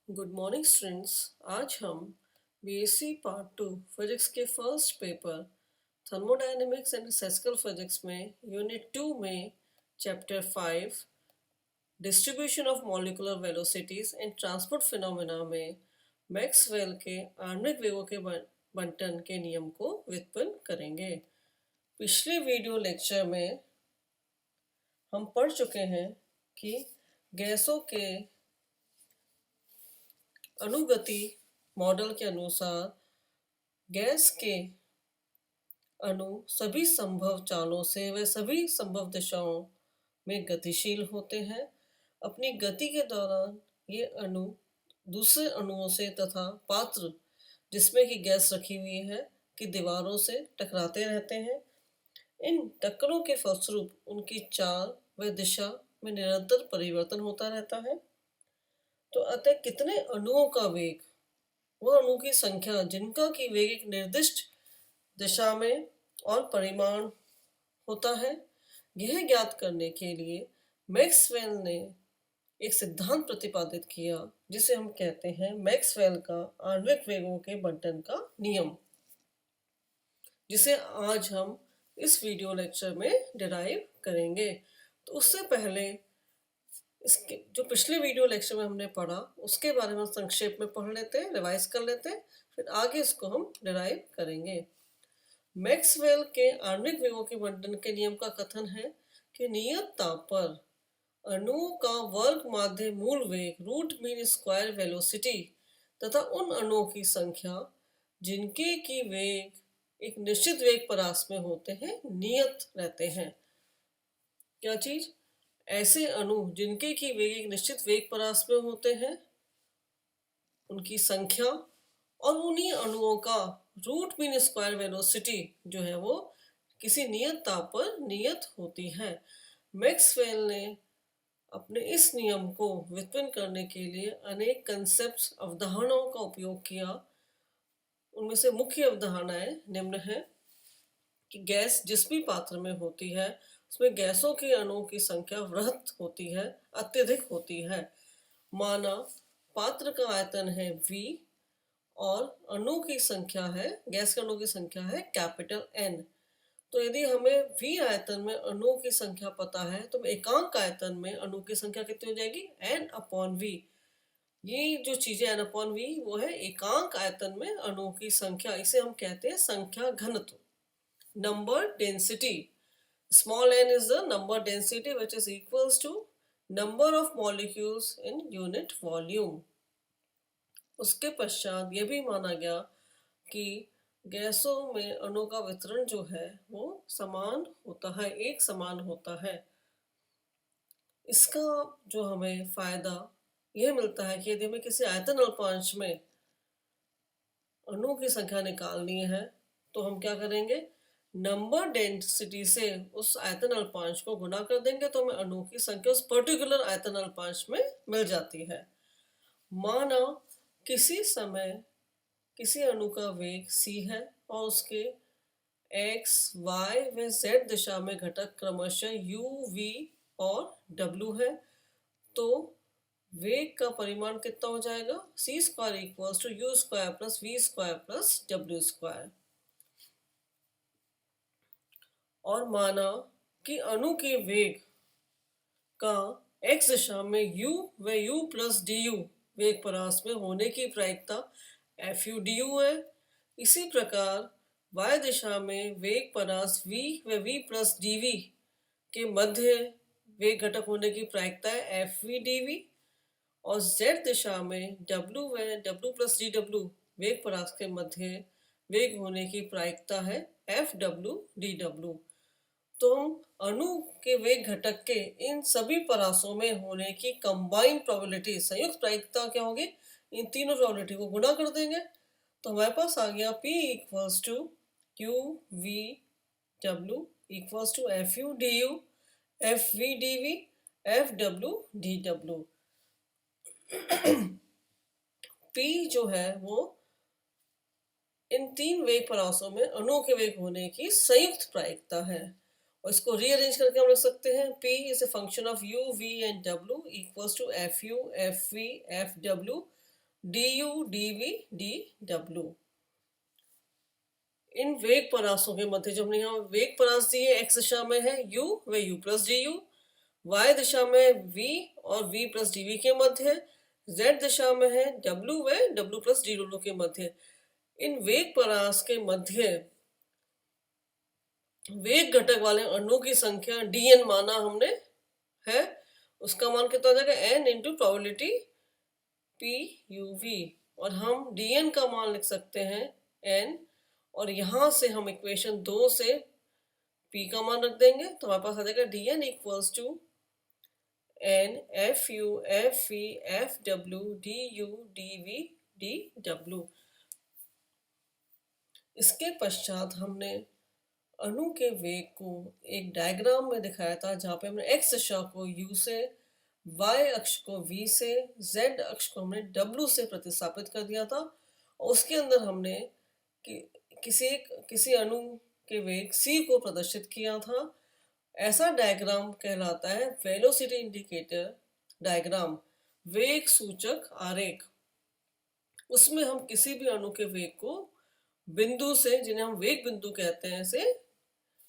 Good morning students. आज हम BSc part 2 physics के first paper thermodynamics and statistical physics में यूनिट 2 में chapter 5 distribution of molecular velocities and transport phenomena में Maxwell के आणविक वेगों के बंटन के नियम को व्युत्पन्न करेंगे। पिछले वीडियो लेक्चर में हम पढ़ चुके हैं कि गैसों के अनुगति मॉडल के अनुसार गैस के अणु सभी संभव चालों से व सभी संभव दिशाओं में गतिशील होते हैं। अपनी गति के दौरान ये अणु दूसरे अणुओं से तथा पात्र जिसमें कि गैस रखी हुई है की दीवारों से टकराते रहते हैं। इन टक्करों के फलस्वरूप उनकी चाल व दिशा में निरंतर परिवर्तन होता रहता है। तो अतः कितने अणुओं का वेग, वह अणु की संख्या जिनका की वेग एक निर्दिष्ट दिशा में और परिमाण होता है, यह ज्ञात करने के लिए मैक्सवेल ने एक सिद्धांत प्रतिपादित किया जिसे हम कहते हैं मैक्सवेल का आणविक वेगों के बंटन का नियम, जिसे आज हम इस वीडियो लेक्चर में डिराइव करेंगे। तो उससे पहले इसके जो पिछले वीडियो लेक्चर में हमने पढ़ा उसके बारे में संक्षेप में पढ़ लेते हैं, रिवाइज कर लेते हैं, फिर आगे इसको हम डिराइव करेंगे। मैक्सवेल के आणविक वेगों के बंटन के नियम का कथन है कि नियत ताप पर अणुओं का वर्ग माध्य मूल वेग रूट मीन स्क्वायर वेलोसिटी तथा उन अणुओं की संख्या जिनके की वेग एक निश्चित वेग परास में होते हैं नियत रहते हैं। क्या चीज? ऐसे अणु जिनके की वेग एक निश्चित वेग परास में होते हैं, उनकी संख्या और उन्हीं अणुओं का रूट मीन स्क्वायर वेलोसिटी जो है वो किसी नियत ताप पर नियत होती है। मैक्सवेल ने अपने इस नियम को व्युत्पन्न करने के लिए अनेक कंसेप्ट्स अवधारणाओं का उपयोग किया। उनमें से मुख्य अवधारणाएं निम्न है कि गैस जिस भी पात्र में होती है उसमें गैसों के अणुओं की संख्या वृहत होती है, अत्यधिक होती है। माना पात्र का आयतन है V और अणु की संख्या है, गैस के अणु की संख्या है कैपिटल N। तो यदि हमें V आयतन में अणुओं की संख्या पता है तो एकांक आयतन में अणु की संख्या कितनी हो जाएगी? N/V। ये जो चीजें N/V वो है एकांक आयतन में अणुओं की संख्या, इसे हम कहते हैं संख्या घनत्व, number density. Small n is the number density which is equals to number of molecules in unit volume। उसके पश्चात यह भी माना गया कि गैसों में अणु का वितरण जो है वो समान होता है, एक समान होता है। इसका जो हमें फायदा यह मिलता है कि यदि हमें किसी आयतन अल्पांश में अणु की संख्या निकालनी है तो हम क्या करेंगे? नंबर डेंसिटी से उस आयतन अल्पांश को गुणा कर देंगे तो हमें अणु की संख्या उस पर्टिकुलर आयतन अल्पांश में मिल जाती है। माना किसी समय किसी अणु का वेग c है और उसके x, y व z दिशा में घटक क्रमशः u, v और w है, तो वेग का परिमाण कितना हो जाएगा? c square equals to u square plus v square plus w square. और माना कि अणु के वेग का x दिशा में u व u प्लस du वेग परास में होने की प्रायिकता fu du है। इसी प्रकार y दिशा में वेग परास v व v प्लस dv के मध्य वेग घटक होने की प्रायिकता है fv dv। और z दिशा में w व w प्लस dw वेग परास के मध्य वेग होने की प्रायिकता है fw dw। तो हम अणु के वेग घटक के इन सभी परासों में होने की कंबाइंड प्रोबेबिलिटी, संयुक्त प्रायिकता क्या होगी? इन तीनों प्रोबेबिलिटी को गुणा कर देंगे तो हमारे पास आ गया P equals to Q V W equals to FU DU FV DV FW DW। P जो है वो इन तीन वेग परासों में अणुओं के वेग होने की संयुक्त प्रायिकता है। और इसको रीअरेंज करके हम लिख सकते हैं P is a function of U, V and W equals to FU, FV, FW du dv dw। इन वेग परासों के मध्य जो हमने यहाँ वेग परास दिए एक्स दिशा में है u व u plus D you, y दिशा में v और v प्लस dv के मध्य, z दिशा में है w व w प्लस dw के मध्य। इन वेग परास के मध्य वेग घटक वाले अणुओं की संख्या dn माना हमने है, उसका मान कितना हो जाएगा n into probability P U V, और हम dn का मान लिख सकते हैं n, और यहां से हम इक्वेशन 2 से p का मान रख देंगे तो हमारे पास आ जाएगा dn equals to n F U F V F W D U D V D W. इसके पश्चात हमने अणु के वेग को एक डायग्राम में दिखाया था जहाँ पे हमने x दिशा को u से, y अक्ष को v से, z अक्ष को हमने w से प्रतिस्थापित कर दिया था, और उसके अंदर हमने किसी अणु के वेग c को प्रदर्शित किया था। ऐसा डायग्राम कहलाता है वेलोसिटी इंडिकेटर डायग्राम, वेग सूचक आरेख। उसमें हम किसी भी अणु के वेग को बिंदु से, जिन्हें हम वेग बिंदु कहते हैं, से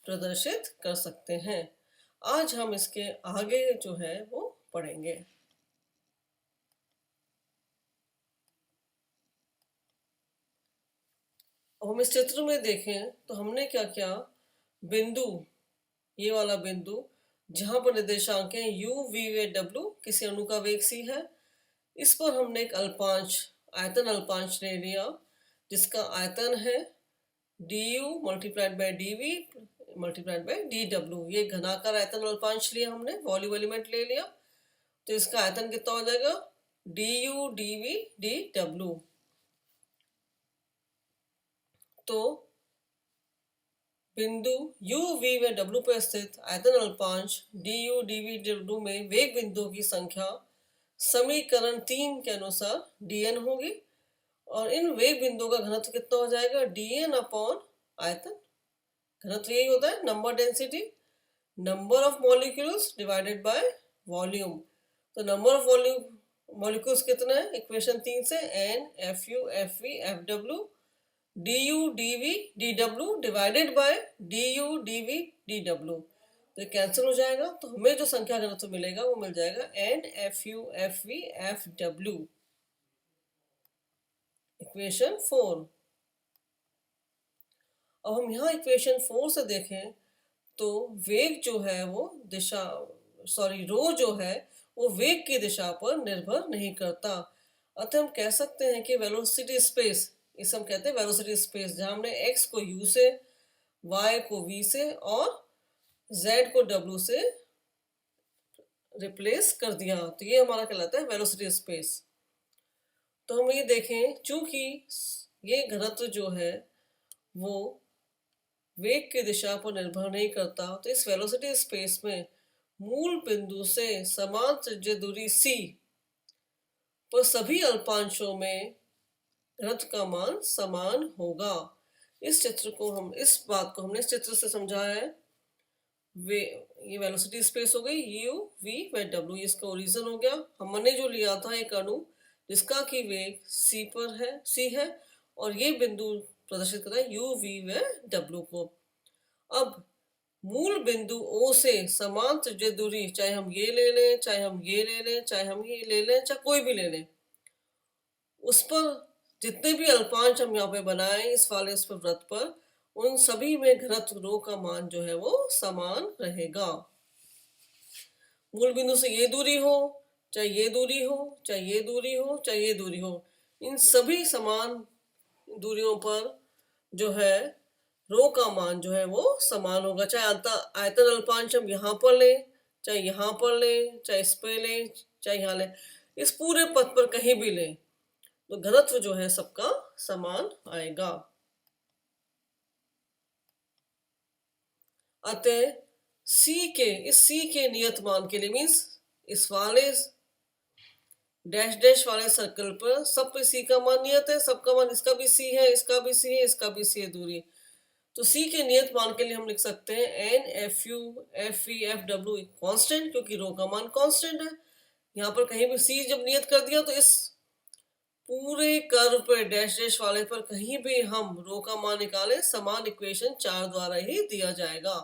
प्रदर्शित कर सकते हैं। आज हम इसके आगे जो है वो पढ़ेंगे। हम इस चित्र में देखें तो हमने क्या किया, बिंदु, ये वाला बिंदु जहां पर निर्देशांक है u v व w, किसी अणु का वेग c है, इस पर हमने एक अल्पांश, आयतन अल्पांश ले लिया जिसका आयतन है du multiplied by dv multiplied by dw। ये घनाकार आयतन अल्पांश लिया हमने, वॉल्यूम एलिमेंट ले लिया, तो इसका आयतन कितना हो जाएगा du dv dw। तो बिंदु u v व w पर स्थित आयतन अल्पांश du dv dw में वेग बिंदुओं की संख्या समीकरण 3 के अनुसार dn होगी, और इन वेग बिंदुओं का घनत्व कितना हो जाएगा dn अपॉन आयतन। घनत्व यही होता है number density, number of molecules divided by volume. तो नंबर ऑफ मॉलिक्यूल्स कितना है इक्वेशन 3 से, n F U F V F W D U D V D W divided by D U D V D W. तो ये cancel हो जाएगा, तो हमें जो संख्या घनत्व मिलेगा वो मिल जाएगा n F U F V F W, equation 4। अब हम यहाँ इक्वेशन 4 से देखें तो वेग जो है वो रो जो है वो वेग की दिशा पर निर्भर नहीं करता। अतः हम कह सकते हैं कि वेलोसिटी स्पेस, इसे हम कहते हैं वेलोसिटी स्पेस, जहां हमने x को u से, y को v से और z को w से रिप्लेस कर दिया, तो ये हमारा कहलाता है वेलोसिटी स्पेस। तो हम ये देखें, चूंकि ये घनत्व जो है वो वेग की दिशा पर निर्भर नहीं करता, तो इस वेलोसिटी स्पेस में मूल बिंदु से समान त्रिज्य दूरी c पर सभी अल्पांशों में घनत्व का मान समान होगा। इस बात को हमने इस चित्र से समझाया है। ये वेलोसिटी स्पेस हो गई u v व w, इसका ओरिजिन हो गया। हमने जो लिया था एक अणु जिसका कि वेग c है और ये बिंदु प्रदर्शित करता है u v व w को। अब मूल बिंदु O से समान त्रिज्य दूरी, चाहे हम ये ले लें, चाहे हम ये ले लें, चाहे हम ये ले लें, चाहे कोई भी ले लें, उस पर जितने भी अल्पांश हम यहाँ पे बनाए इस वृत्त पर, उन सभी में घनत्व रो का मान जो है वो समान रहेगा। मूल बिंदु से ये दूरी हो, चाहे ये दूरी हो, चाहे ये दूरी हो, चाहे ये दूरी हो, इन सभी समान दूरियों पर जो है रो का मान जो है वो समान होगा। चाहे आयतन अल्पांश हम यहाँ पर लें, चाहे यहाँ पर लें, चाहे इस पे लें, चाहे यहाँ लें, इस पूरे पथ पर कहीं भी लें, तो घनत्व जो है सबका समान आएगा। अतः इस C के नियत मान के लिए, मीन्स इस वाले डैश डैश वाले सर्कल पर सब पे C का मान नियत है, सबका मान, इसका भी C है, इसका भी C है, इसका भी C है दूरी। तो C के नियत मान के लिए हम लिख सकते हैं n F U F V F W constant, क्योंकि रो का मान कॉन्स्टेंट है। यहाँ पर कहीं भी C जब नियत कर दिया तो इस पूरे कर्व पे डैश डैश वाले पर कहीं भी हम रो का मान निकालें, समान इक्वेशन 4 द्वारा ही दिया जाएगा।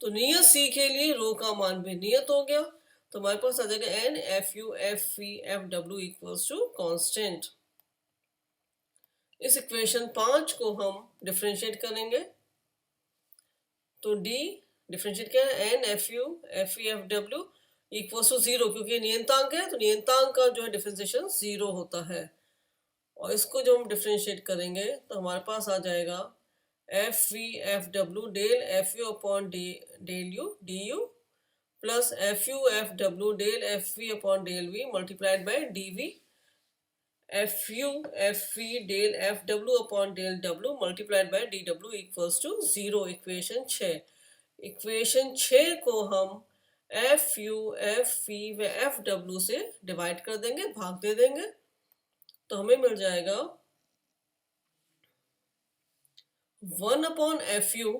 तो नियत सी के लिए रो का मान भी नियत हो गया, तो हमारे पास आ जाएगा N F U F V F W equals to constant. इस इक्वेशन 5 को हम डिफ्रेंशिएट करेंगे, तो डी डिफ्रेंशिएट क्या है, N F U F E F W equals to 0, क्योंकि नियंतांक है तो नियंतांक का जो है डिफ्रेंशिएशन 0 होता है। और इसको जो हम डिफ्रेंशिएट करेंगे तो हमारे पास आ जाएगा F V F W del F U upon del U D U plus F U F W del F V upon del V multiplied by D V F U F V del F W upon del W multiplied by D W equals to 0। Equation 6, equation 6 को हम F U F V व F W से divide कर देंगे, भाग दे देंगे, तो हमें मिल जाएगा 1 upon F U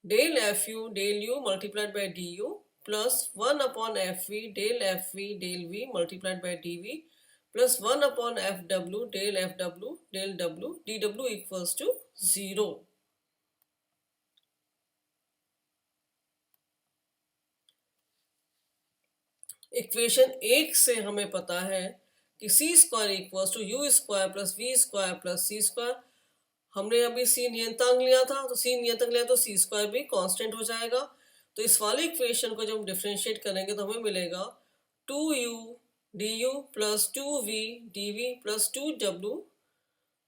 del U multiplied by D U plus 1 upon F V del V multiplied by D V plus 1 upon F W del W D W equals to 0। Equation 1 से हमें पता है कि C square equals to U square plus V square plus C square. हमने अभी सी नियंतांक लिया था, तो सी नियंतांक लिया तो सी स्क्वायर भी कांस्टेंट हो जाएगा। तो इस वाले इक्वेशन को जब हम डिफरेंशिएट करेंगे तो हमें मिलेगा 2u du plus 2v dv plus 2w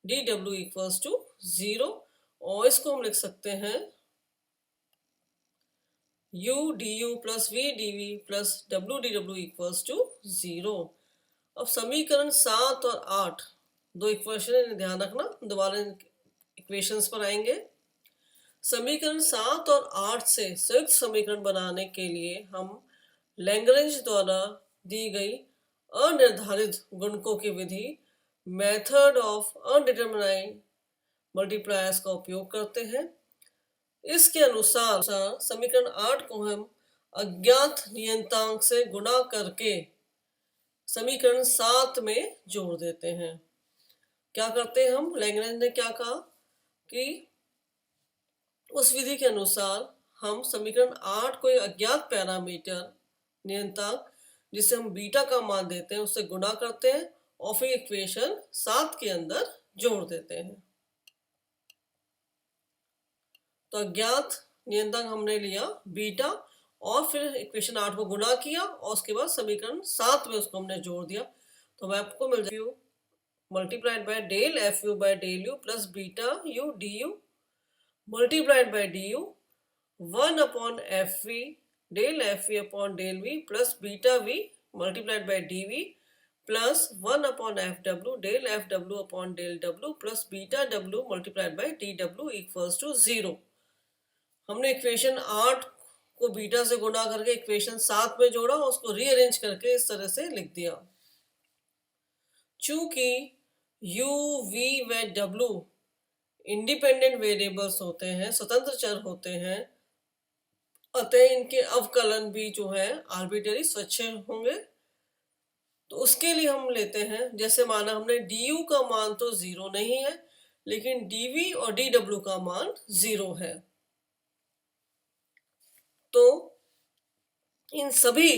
dw equals to 0। और इसको हम लिख सकते हैं u du plus v dv plus w dw equals to 0। अब समीकरण 7 और 8 दो इक्वेशन, ध्यान रखना, दोबारा इक्वेशंस पर आएंगे। समीकरण 7 और 8 से संयुक्त समीकरण बनाने के लिए हम लैग्रेंज द्वारा दी गई अनिर्धारित गुणकों की विधि मेथड ऑफ अनडिटरमिनाइड मल्टीप्लायर्स का उपयोग करते हैं। इसके अनुसार समीकरण 8 को हम अज्ञात नियंतांक से गुणा करके समीकरण 7 में जोड़ देते हैं। क्या करते हैं हम, लैग्रेंज ने क्या कहा कि उस विधि के अनुसार हम समीकरण 8 को एक अज्ञात पैरामीटर नियंतांक जिसे हम बीटा का मान देते हैं उससे गुणा करते हैं और फिर इक्वेशन 7 के अंदर जोड़ देते हैं। तो अज्ञात नियंतांक हमने लिया बीटा और फिर इक्वेशन 8 को गुणा किया और उसके बाद समीकरण 7 में उसको हमने जोड़ दिया, तो हमें आपको मिल जाएगा multiplied by del F U by del U plus beta U D U multiplied by D U 1 upon F V del F V upon del V plus beta V multiplied by D V plus 1 upon F W upon del W plus beta W multiplied by D W equals to 0। हमने equation 8 को beta से गुणा करके equation 7 में जोड़ा और उसको rearrange करके इस तरह से लिख दिया। चूंकि u, v व w इंडिपेंडेंट वेरिएबल्स होते हैं, स्वतंत्र चर होते हैं, अतः इनके अवकलन भी जो है आर्बिट्ररी स्वैच्छिक होंगे। तो उसके लिए हम लेते हैं, जैसे माना हमने du का मान तो 0 नहीं है लेकिन dv और dw का मान 0 है, तो इन सभी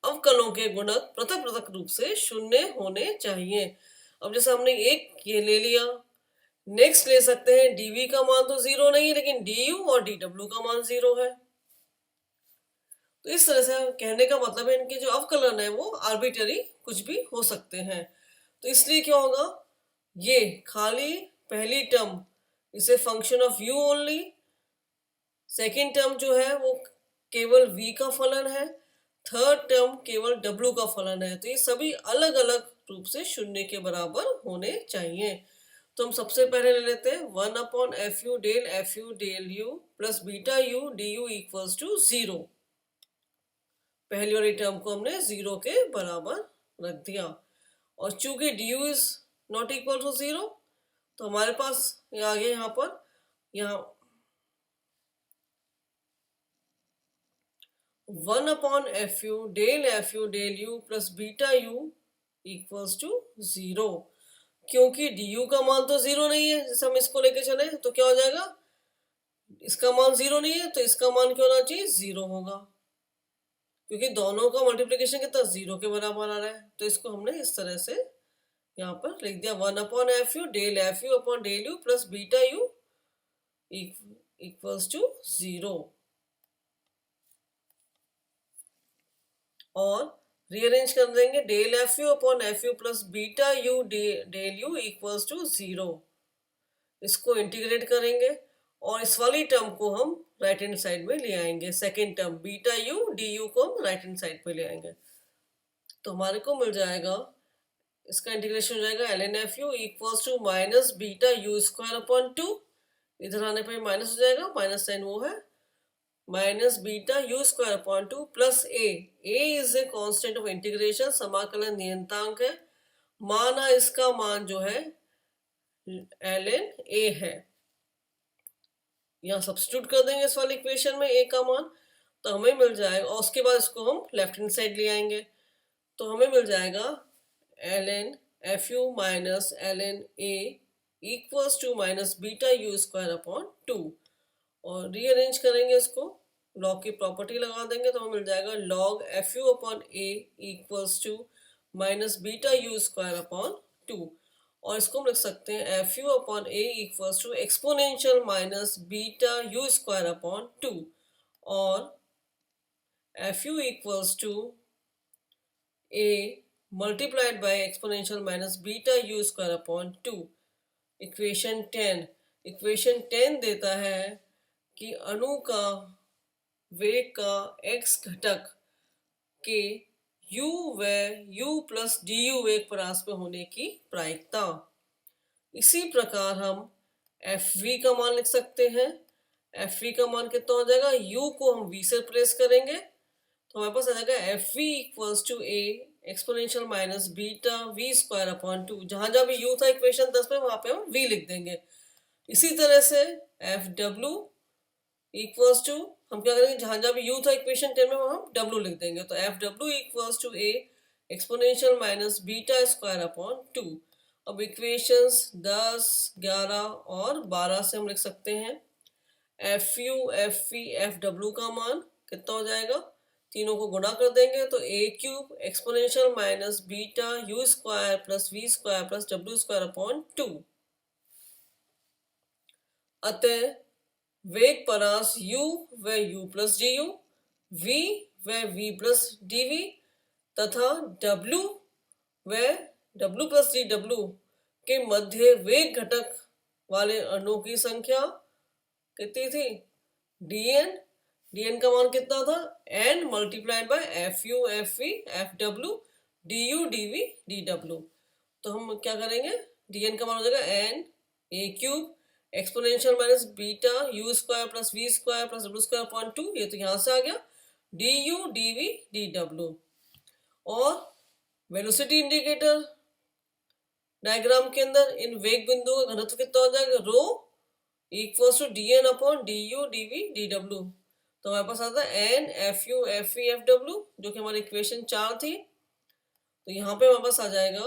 अवकलों के गुणक पृथक पृथक रूप से शून्य होने चाहिए। अब जैसे हमने एक ये ले लिया, नेक्स्ट ले सकते हैं dv का मान तो 0 नहीं है लेकिन du और dw का मान 0 है। तो इस तरह से कहने का मतलब है इनके जो अवकलन है वो आर्बिट्ररी कुछ भी हो सकते हैं। तो इसलिए क्या होगा, ये खाली पहली टर्म इसे function of u only, second term जो है वो केवल v का फलन है, थर्ड टर्म केवल w का फलन है। तो ये सभी अलग अलग रूप से शून्य के बराबर होने चाहिए। तो हम सबसे पहले ले लेते हैं 1 upon F U del U plus beta U D U equals to 0। पहली वाली टर्म को हमने 0 के बराबर रख दिया और चूंकि D U is not equal to 0 तो हमारे पास आ गया यहाँ पर 1 upon F U del U plus beta U equals to 0, क्योंकि du का मान तो 0 नहीं है, जैसे हम इसको लेके चले तो क्या हो जाएगा, इसका मान 0 नहीं है तो इसका मान क्या होना चाहिए, 0 होगा, क्योंकि दोनों का मल्टीप्लीकेशन कितना 0 के बराबर आ रहा है। तो इसको हमने इस तरह से यहाँ पर लिख दिया, 1/FU del FU upon del U plus beta U equals to 0। और रीअरेंज कर देंगे, del FU upon FU plus beta U del U equals to 0। इसको इंटीग्रेट करेंगे और इस वाली टर्म को हम राइट हैंड साइड में ले आएंगे, second term beta U du को हम राइट हैंड साइड पे ले आएंगे। तो हमारे को मिल जाएगा, इसका इंटीग्रेशन हो जाएगा ln FU equals to minus beta U square upon 2, इधर आने पर माइनस हो जाएगा, माइनस साइन वो है, minus beta U square upon 2 plus A is a constant of integration, समाकलन नियतांक है, माना इसका मान जो है ln A है। यहाँ सब्स्टिट्यूट कर देंगे इस वाली इक्वेशन में a का मान, तो हमें मिल जाएगा, और उसके बाद इसको हम लेफ्ट हैंड साइड ले आएंगे, तो हमें मिल जाएगा ln FU minus ln A equals to minus beta U square upon 2। और रीअरेंज करेंगे इसको, लॉग की प्रॉपर्टी लगा देंगे, तो हमें मिल जाएगा log FU upon A equals to minus beta U square upon 2। और इसको हम लिख सकते हैं FU upon A equals to exponential minus beta U square upon 2, और FU equals to A multiplied by exponential minus beta U square upon 2। Equation 10 देता है कि अणु का वेग का x घटक के u व u प्लस du वेग परास में होने की प्रायिकता। इसी प्रकार हम Fv का मान लिख सकते हैं। Fv का मान कितना हो जाएगा, u को हम v से रिप्लेस करेंगे तो हमारे पास आ जाएगा Fv equals to a exponential minus beta v square upon 2। जहां जहां भी u था इक्वेशन 10 में, वहां पे हम v लिख देंगे। इसी तरह से Fw इक्वल्स टू, हम क्या करेंगे, जहां जहां भी u था इक्वेशन 10 में वहां हम w लिख देंगे, तो Fw equals to a exponential minus beta square upon 2। अब इक्वेशंस 10, 11 और 12 से हम लिख सकते हैं Fu, Fv, Fw का मान कितना हो जाएगा, तीनों को गुणा कर देंगे तो a cube exponential minus beta u square plus v square plus w square upon 2। अतः वेग परास u व u प्लस du, v व v प्लस dv तथा w व w प्लस dw के मध्य वेग घटक वाले अणुओं की संख्या कितनी थी, dn का मान कितना था, n multiplied by Fu, Fv, Fw, du, dv, dw। तो हम क्या करेंगे, dn का मान हो जाएगा n a cube exponential minus beta u square plus v square plus w square upon 2, ये तो यहाँ से आ गया, du, dv, dw। और वेलोसिटी इंडिकेटर डायग्राम के अंदर इन वेग बिंदुओं का घनत्व कितना हो जाएगा, rho equals to dn upon du, dv, dw। तो हमारे पास आता है n Fu, Fv, Fw, जो कि हमारी इक्वेशन 4 थी। तो यहाँ पे हमारे पास आ जाएगा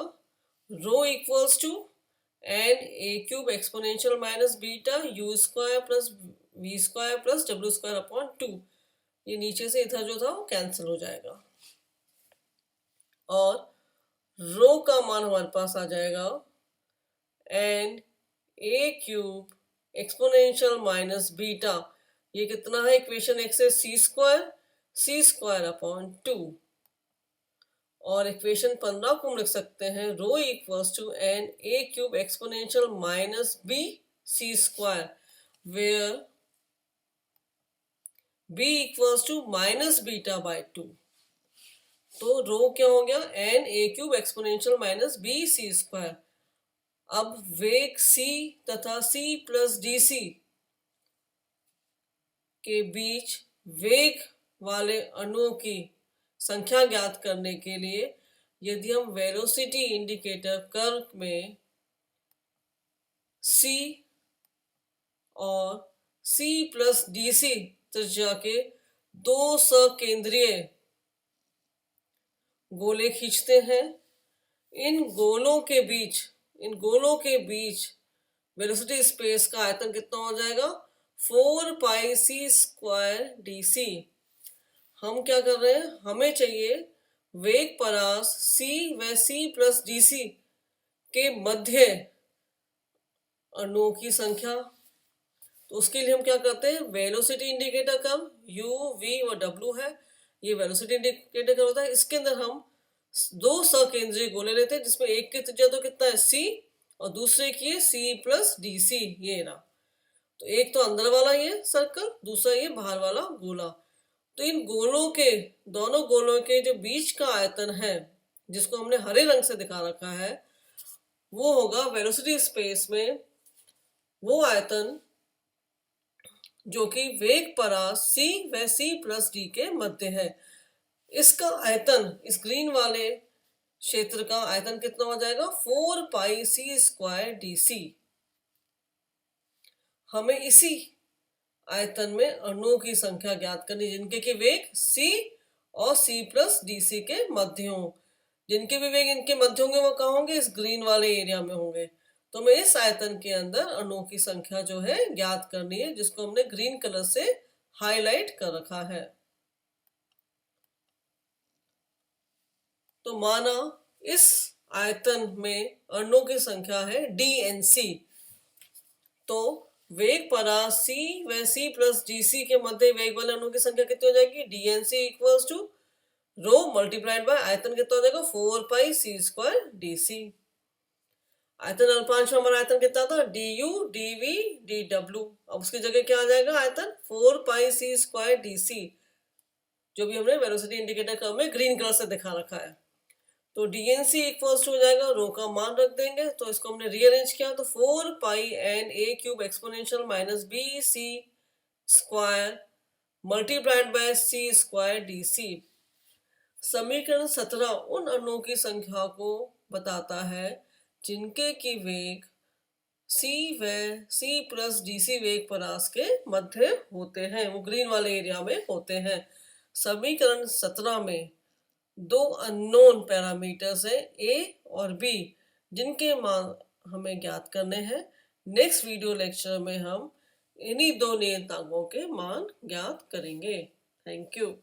rho equals to N A cube exponential minus beta u square plus v square plus w square upon 2। ये नीचे से इधर जो था वो कैंसिल हो जाएगा, और रो का मान हमारे पास आ जाएगा N A cube exponential minus beta, ये कितना है इक्वेशन 1 से सी स्क्वायर अपॉन 2। और इक्वेशन 15 को हम लिख सकते हैं rho equals to N A cube exponential minus B C square, where B equals to minus beta by 2। तो रो क्या हो गया, N A cube exponential minus B C square. अब वेग c तथा c प्लस डी सी के बीच वेग वाले अणुओं की संख्या ज्ञात करने के लिए यदि हम वेलोसिटी इंडिकेटर कर्व में c और c प्लस डी सी त्रिज्या के दो सकेंद्रीय गोले खींचते हैं, इन गोलों के बीच इन गोलों के बीच वेलोसिटी स्पेस का आयतन कितना हो जाएगा, 4πc²dc। हम क्या कर रहे हैं, हमें चाहिए वेग परास c व c प्लस dc के मध्य अणुओं की संख्या। तो उसके लिए हम क्या करते हैं, velocity indicator curve u v और w है, ये वेलोसिटी इंडिकेटर कर्व होता है। इसके अंदर हम दो सकेंद्रीय गोले लेते हैं जिसमें एक की त्रिज्या तो कितना है c और दूसरे की है c प्लस dc, ये ना। तो एक तो अंदर वाला ये सर्कल, दूसरा ये बाहर वाला गोला। तो इन गोलों के, दोनों गोलों के जो बीच का आयतन है जिसको हमने हरे रंग से दिखा रखा है, वो होगा वेलोसिटी स्पेस में वो आयतन जो कि वेग परास c व c प्लस d के मध्य है। इसका आयतन, इस ग्रीन वाले क्षेत्र का आयतन कितना हो जाएगा, 4πc²dc। हमें इसी आयतन में अणुओं की संख्या ज्ञात करनी जिनके की वेग c और c प्लस dc के मध्य हों। जिनके भी वेग इनके मध्य होंगे वो कहाँ होंगे, इस ग्रीन वाले एरिया में होंगे। तो हमें इस आयतन के अंदर अणुओं की संख्या जो है ज्ञात करनी है, जिसको हमने ग्रीन कलर से हाईलाइट कर रखा है। तो माना इस आयतन में अणुओं की संख्या है dnc। तो वेग परास c व c प्लस dc के मध्य वेग वाले अणुओं की संख्या कितनी हो जाएगी, dnc equals to rho multiplied by आयतन कितना हो जाएगा, 4πc²dc। आयतन अल्पांश में हमारा आयतन कितना था, du dv dw। अब उसकी जगह क्या आ जाएगा, आयतन 4πc²dc, जो भी हमने वेलोसिटी इंडिकेटर कर्व में ग्रीन कलर से दिखा रखा है। तो dnc इक्वल्स टू हो जाएगा, रो का मान रख देंगे तो इसको हमने रीअरेंज किया तो 4πna³ exponential minus bc² multiplied by c²dc। समीकरण 17 उन अणुओं की संख्या को बताता है जिनके की वेग c व c प्लस dc वेग परास के मध्य होते हैं, वो ग्रीन वाले एरिया में होते हैं। समीकरण 17 में दो अननोन पैरामीटर्स है a और b, जिनके मान हमें ज्ञात करने हैं। नेक्स्ट वीडियो लेक्चर में हम इन्हीं दो नियतांकों के मान ज्ञात करेंगे। Thank you.